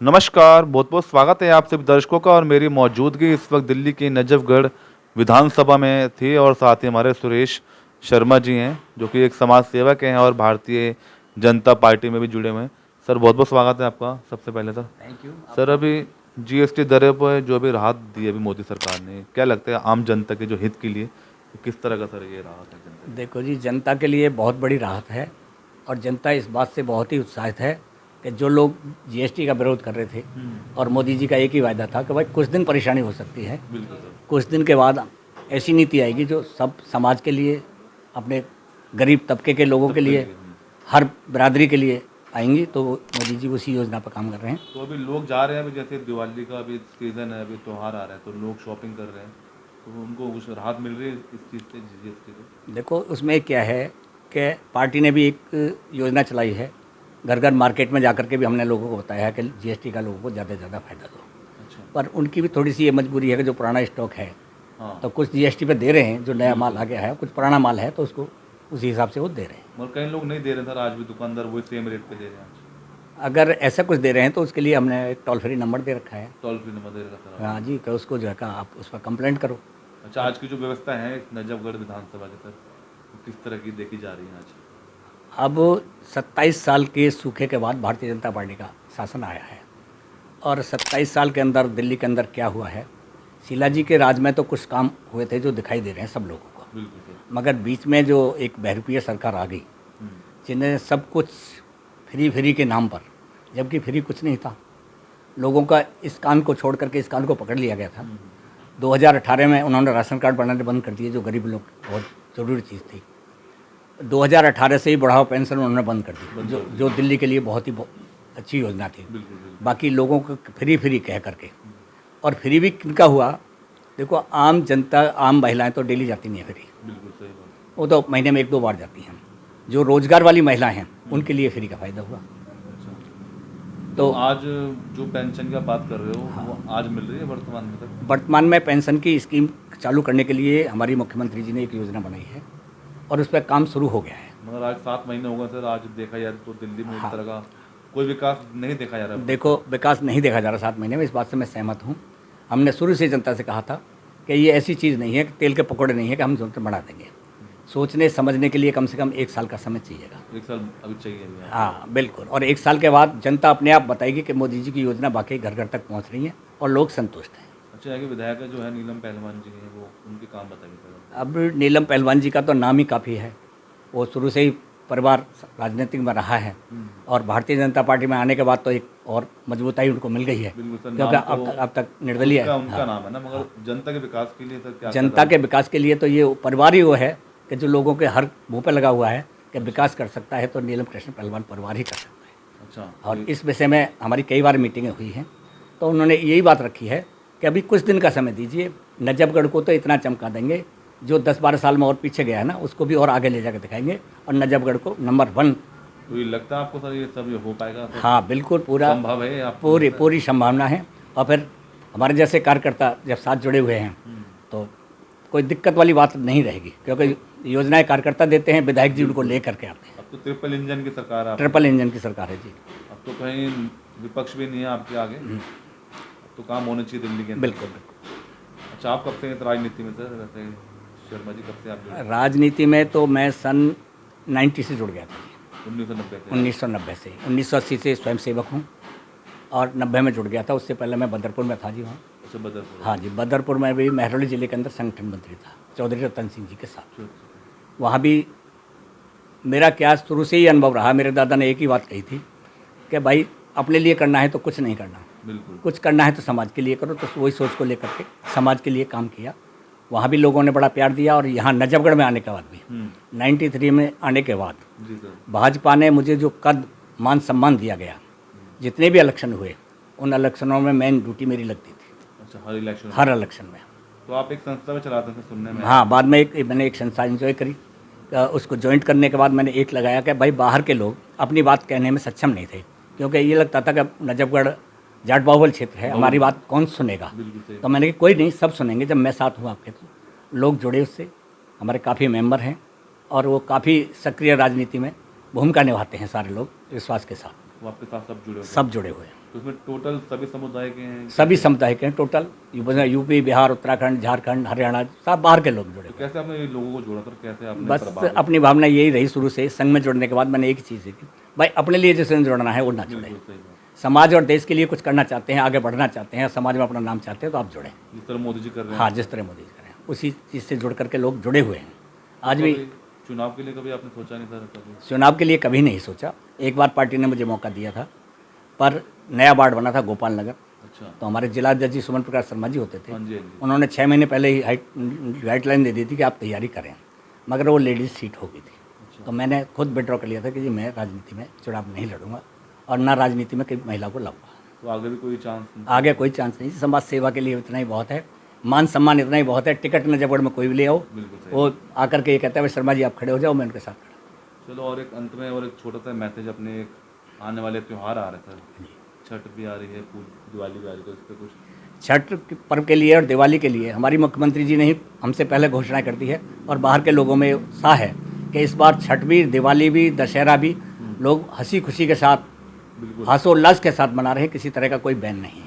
नमस्कार, बहुत बहुत स्वागत है आप सभी दर्शकों का। और मेरी मौजूदगी इस वक्त दिल्ली की नजफगढ़ विधानसभा में थी और साथ ही हमारे सुरेश शर्मा जी हैं जो कि एक समाज सेवक हैं और भारतीय जनता पार्टी में भी जुड़े हुए हैं। सर बहुत बहुत स्वागत है आपका सबसे पहले तो। थैंक यू सर आपका भी। अभी जीएसटी दरें पर जो अभी राहत दी है अभी मोदी सरकार ने, क्या लगता है आम जनता के जो हित के लिए किस तरह का सर ये राहत है जनता के देखो जी, जनता के लिए बहुत बड़ी राहत है और जनता इस बात से बहुत ही उत्साहित है कि जो लोग जीएसटी का विरोध कर रहे थे और मोदी जी का एक ही वायदा था कि भाई कुछ दिन परेशानी हो सकती है, लिए? बिल्कुल सर। कुछ दिन के बाद ऐसी नीति आएगी जो सब समाज के लिए, अपने गरीब तबके के लोगों के सबके लिए, लिए हर बिरादरी के लिए आएंगी। तो मोदी जी उसी योजना पर काम कर रहे हैं। तो अभी लोग जा रहे हैं, अभी जैसे दिवाली का अभी सीज़न है, अभी त्यौहार आ रहा है तो लोग शॉपिंग कर रहे हैं, तो उनको कुछ राहत मिल रही है इस चीज़ से, जीएसटी से? देखो, उसमें क्या है कि पार्टी ने भी एक योजना चलाई है। घर घर मार्केट में जाकर के भी हमने लोगों को बताया है कि जीएसटी का लोगों को ज़्यादा से ज़्यादा फायदा दो। अच्छा। पर उनकी भी थोड़ी सी ये मजबूरी है कि जो पुराना स्टॉक है हाँ। तो कुछ जीएसटी पे दे रहे हैं, जो नया माल बिल्कुल। आ गया है, कुछ पुराना माल है तो उसको उसी हिसाब से वो दे रहे हैं। मगर कई लोग नहीं दे रहे सर, आज भी दुकानदार वही सेम रेट पे दे रहे हैं। अगर ऐसा कुछ दे रहे हैं तो उसके लिए हमने एक टोल फ्री नंबर दे रखा है। टोल फ्री नंबर दे रखा सर हाँ आपने? जी, कि उसको जो है कि आप उस पर कंप्लेंट करो। अच्छा, आज की जो व्यवस्था है इस नजफगढ़ विधानसभा के सर, वो किस तरह की देखी जा रही है आज? अब 27 साल के सूखे के बाद भारतीय जनता पार्टी का शासन आया है और 27 साल के अंदर दिल्ली के अंदर क्या हुआ है। शीला जी के राज में तो कुछ काम हुए थे जो दिखाई दे रहे हैं सब लोगों को, बिल्कुल सर। मगर बीच में जो एक बहरूपीय सरकार आ गई हम्म। जिन्हें सब कुछ फ्री फ्री के नाम पर, जबकि फ्री कुछ नहीं था। लोगों का इस कान को छोड़ करके इस कान को पकड़ लिया गया था। 2018 में उन्होंने राशन कार्ड बनाने बंद कर दिए, जो गरीब लोग बहुत ज़रूरी चीज़ थी। 2018 से ही बढ़ावा पेंशन उन्होंने बंद कर दी, जो दिल्ली के लिए बहुत ही अच्छी योजना थी। बिल्कुल बिल्कुल। बाकी लोगों को फ्री फ्री कह करके, और फ्री भी किनका हुआ। देखो, आम जनता, आम महिलाएं तो डेली जाती नहीं है फ्री, बिल्कुल सही बात। वो तो महीने में 1-2 बार जाती हैं। जो रोजगार वाली महिलाएं हैं उनके लिए फ्री का फ़ायदा हुआ। अच्छा, तो तो आज जो पेंशन की आप बात कर रहे हो वो आज मिल रही है वर्तमान में तक? वर्तमान में पेंशन की स्कीम चालू करने के लिए हमारी मुख्यमंत्री जी ने एक योजना बनाई है और उस पर काम शुरू हो गया है। मगर आज 7 महीने हो गए सर, आज देखा जाए तो दिल्ली में इस हाँ, तरह का कोई विकास नहीं देखा जा रहा है। देखो, विकास नहीं देखा जा रहा 7 महीने में, इस बात से मैं सहमत हूँ। हमने शुरू से जनता से कहा था कि ये ऐसी चीज़ नहीं है कि तेल के पकौड़े नहीं है कि हम तुरंत बढ़ा देंगे। सोचने समझने के लिए कम से कम 1 साल का समय चाहिएगा। 1 साल अभी चाहिए अभी आपको? हाँ बिल्कुल, और 1 साल के बाद जनता अपने आप बताएगी कि मोदी जी की योजना वाकई घर घर तक पहुँच रही है और लोग संतुष्ट हैं। अच्छा, यहाँ के विधायक जो है नीलम पहलवान जी हैं, वो उनके काम बताइए सर। अब नीलम पहलवान जी का तो नाम ही काफ़ी है। वो शुरू से ही परिवार राजनीतिक में रहा है और भारतीय जनता पार्टी में आने के बाद तो एक और मजबूताई उनको मिल गई है, बिल्कुल सर। क्योंकि नाम तो अब तक निर्दलीय है। उनका नाम है ना, मगर जनता के विकास के लिए सर क्या कर जनता रहा के विकास के लिए तो ये परिवार ही वो है कि जो लोगों के हर मुंह पे लगा हुआ है कि विकास कर सकता है तो नीलम कृष्ण पहलवान परिवार ही कर सकता है। है? अच्छा। और इस विषय में हमारी कई बार मीटिंगें हुई हैं तो उन्होंने यही बात रखी है कि अभी कुछ दिन का समय दीजिए, नजफगढ़ को तो इतना चमका देंगे, जो 10-12 साल में और पीछे गया है ना उसको भी और आगे ले जाकर दिखाएंगे और नजफगढ़ को नंबर 1। तो ये लगता है आपको सर ये सब ये हो पाएगा सर? हाँ बिल्कुल, पूरा संभव है आप? पूरी संभावना है। और फिर हमारे जैसे कार्यकर्ता जब साथ जुड़े हुए हैं तो कोई दिक्कत वाली बात नहीं रहेगी, क्योंकि योजनाएं कार्यकर्ता देते हैं, विधायक जी उनको ले करके आते हैं। अब तो ट्रिपल इंजन की सरकार है आपकी। ट्रिपल इंजन की सरकार है जी। अब तो कहीं विपक्ष भी नहीं है आपके आगे, अब तो काम होना चाहिए दिल्ली के अंदर। बिल्कुल बिल्कुल। अच्छा, आप कब से हैं राजनीति में सर? वैसे शर्मा जी कब से आप जुड़े? राजनीति में तो मैं सन 90 से जुड़ गया था जी। 1990 से? 1990 से, 1980 से स्वयं सेवक हूँ और 90 में जुड़ गया था। उससे पहले मैं बदरपुर में था जी वहाँ। अच्छा, बदरपुर। हाँ जी, बदरपुर में भी महरौली ज़िले के अंदर संगठन मंत्री था चौधरी रतन सिंह जी के साथ। वहाँ भी मेरा क्या शुरू से ही अनुभव रहा। मेरे दादा ने एक ही बात कही थी कि भाई अपने लिए करना है तो कुछ नहीं करना, बिल्कुल। कुछ करना है तो समाज के लिए करो। तो वही सोच को लेकर के समाज के लिए काम किया। वहाँ भी लोगों ने बड़ा प्यार दिया और यहाँ नजफगढ़ में आने के बाद भी 93 में आने के बाद जी सर। भाजपा ने मुझे जो कद मान सम्मान दिया गया, जितने भी इलेक्शन हुए उन इलेक्शनों में मेन ड्यूटी मेरी लगती थी, अच्छा, हर इलेक्शन? हर इलेक्शन में। तो आप एक संस्था में चलाते थे सुनने में? हाँ, बाद में मैंने एक संस्था एंजॉय करी। उसको ज्वाइंट करने के बाद मैंने एक लगाया कि भाई बाहर के लोग अपनी बात कहने में सक्षम नहीं थे, क्योंकि ये लगता था कि नजफगढ़ जाट बाहुल क्षेत्र है, हमारी बात कौन सुनेगा। बिल्कुल सही। तो मैंने कहा कोई नहीं, सब सुनेंगे जब मैं साथ हूँ आपके। तो लोग जुड़े उससे, हमारे काफ़ी मेंबर हैं और वो काफ़ी सक्रिय राजनीति में भूमिका निभाते हैं सारे लोग विश्वास के साथ। वो आपके साथ सब जुड़े हुए हैं? सब जुड़े हुए हैं। तो उसमें टोटल सभी समुदाय के हैं? सभी समुदाय के हैं टोटल, यूपी, बिहार, उत्तराखंड, झारखंड, हरियाणा, सब बाहर के लोग जुड़े तो हुए। कैसे आपने ये लोगों को जोड़ा था, कैसे आपने बस प्रभावित? अपनी भावना यही रही शुरू से। संघ में जुड़ने के बाद मैंने एक ही चीज़ सीखी, भाई अपने लिए जिसने जुड़ना है वो ना जुड़े। बिल्कुल सही बात। समाज और देश के लिए कुछ करना चाहते हैं, आगे बढ़ना चाहते हैं, समाज में अपना नाम चाहते हैं तो आप जुड़ें। जिस तरह मोदी जी कर रहे हैं। हाँ, जिस तरह मोदी जी करें उसी चीज़ से जुड़ करके लोग जुड़े हुए हैं। आज भी कभी चुनाव के लिए कभी आपने सोचा नहीं था कभी? चुनाव के लिए कभी नहीं सोचा। एक बार पार्टी ने मुझे मौका दिया था, पर नया वार्ड बना था गोपाल नगर, अच्छा। तो हमारे जिला जज सुमन प्रकाश शर्मा जी होते थे। हाँ जी, हाँ जी। उन्होंने 6 महीने पहले ही गाइडलाइन दे दी थी कि आप तैयारी करें, मगर वो लेडीज़ सीट हो गई थी। अच्छा। तो मैंने खुद विड्रॉ कर लिया था कि जी मैं राजनीति में चुनाव नहीं लड़ूंगा और ना राजनीति में कई महिला को लाऊंगा। तो आगे भी कोई चांस नहीं? आगे कोई चांस नहीं, समाज सेवा के लिए इतना ही बहुत है, मान सम्मान इतना ही बहुत है। टिकट नजफगढ़ में कोई भी ले आओ, बिल्कुल सही। वो आकर के ये कहता है भाई शर्मा जी आप खड़े हो जाओ, मैं उनके साथ खड़ा हूं। चलो, और एक अंत में और एक छोटा सा मैसेज, अपने एक आने वाले त्यौहार आ रहे थे, छठ भी आ रही है, दिवाली भी आ रही है, तो इस पर कुछ? छठ के पर्व के लिए और दिवाली के लिए हमारी मुख्यमंत्री जी ने ही हमसे पहले घोषणा कर दी है और बाहर के लोगों में उत्साह है कि इस बार छठ भी, दिवाली भी, दशहरा भी लोग हंसी खुशी के साथ, बिल्कुल। हर्षोल्लास के साथ मना रहे हैं, किसी तरह का कोई बैन नहीं है।